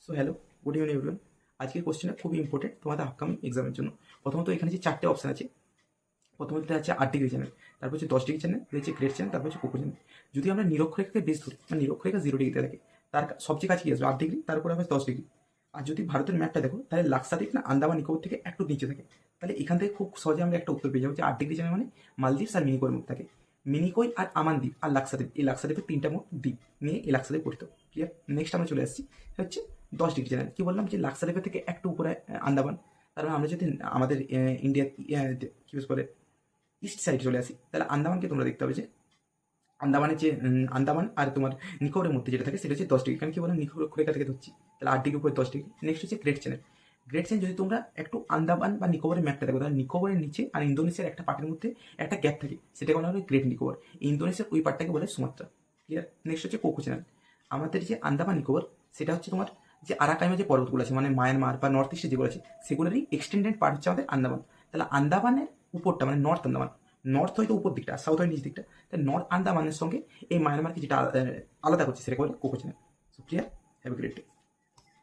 So hello, good evening everyone. আজকের কোশ্চেনটা খুবই ইম্পর্টেন্ট তোমাদের আপকামিং এক্সামের জন্য। প্রথমত এখানে যে চারটে অপশন আছে, প্রথমত আছে 8 ডিগ্রি চ্যানেল, তারপর হচ্ছে 10 ডিগ্রি চ্যানেল, হচ্ছে গ্রেড চ্যানেল, তারপর হচ্ছে কোকো চ্যানেল। যদি আমরা নিরক্ষরেখাকে বেশ ধরি, মানে নিরক্ষরেখা 0 ডিগ্রিতে থাকে, তার সবচেয়ে কাছে কি আসবে 8 ডিগ্রি, তারপরে হবে 10 ডিগ্রি। আর যদি ভারতের ম্যাপটা দেখো, তাহলে লাক্ষাদ্বীপ না আন্দামান নিকোবর থেকে একটু নিচে থাকে। তাহলে এখান থেকে খুব সহজে আমরা একটা উত্তর পেয়ে যাবো যে 8 ডিগ্রি চ্যানেল মানে মালদ্বীপ আর মিনিকয়ের মধ্যে থাকে। মিনিকয় আর আমান দ্বীপ আর লাক্ষাদ্বীপ, এই লাক্ষাদ্বীপের তিনটা মোট দ্বীপ নিয়ে এই লাক্ষাদ্বীপ গঠিত। ক্লিয়ার? নেক্সট আমরা চলে আসছি হচ্ছে 10 ডিগ্রি চ্যানেল। কি বললাম যে লাক্ষাদ্বীপের থেকে একটু উপরে আন্দামান। তার মানে আমরা যদি আমাদের ইন্ডিয়ার কি বলে ইস্ট সাইডে চলে আসি, তাহলে আন্দামানকে তোমরা দেখতে হবে যে আন্দামানের যে আন্দামান আর তোমার নিকোবরের মধ্যে যেটা থাকে সেটা হচ্ছে 10 ডিগ্রি। কারণ কি বললাম নিকোবরেখা থেকে ধরছি, তাহলে 8 ডিগ্রি উপরে 10 ডিগ্রি। নেক্সট হচ্ছে গ্রেট চ্যানেল। গ্রেট চ্যানেল যদি তোমরা একটু আন্দামান বা নিকোবরের ম্যাপটা দেখো, তাহলে নিকোবরের নিচে আর ইন্দোনেশিয়ার একটা পার্টের মধ্যে একটা গ্যাপ থাকে, সেটাকে বলা হয় গ্রেট নিকোবর। ইন্দোনেশিয়ার ওই পার্টটাকে বলে সুমাত্রা। ক্লিয়ার? নেক্সট হচ্ছে কোকো চ্যানেল। আমাদের যে আন্দামান নিকোবর, সেটা হচ্ছে তোমার যে আরাকাইমা যে পর্বতগুলো আছে, মানে মায়ানমার বা নর্থ ইস্টে যেগুলো আছে, সেগুলোরই এক্সটেন্ডেড পার্ট হচ্ছে আমাদের আন্দামান। তাহলে আন্দামানের উপরটা মানে নর্থ আন্দামান, নর্থ হয়তো উপর দিকটা, সাউথ হয় নিচ দিকটা। তাই নর্থ আন্দামানের সঙ্গে এই মায়ানমারকে যেটা আলাদা করছে সেটাকে বলে cocoa channel. So clear? Have a great day.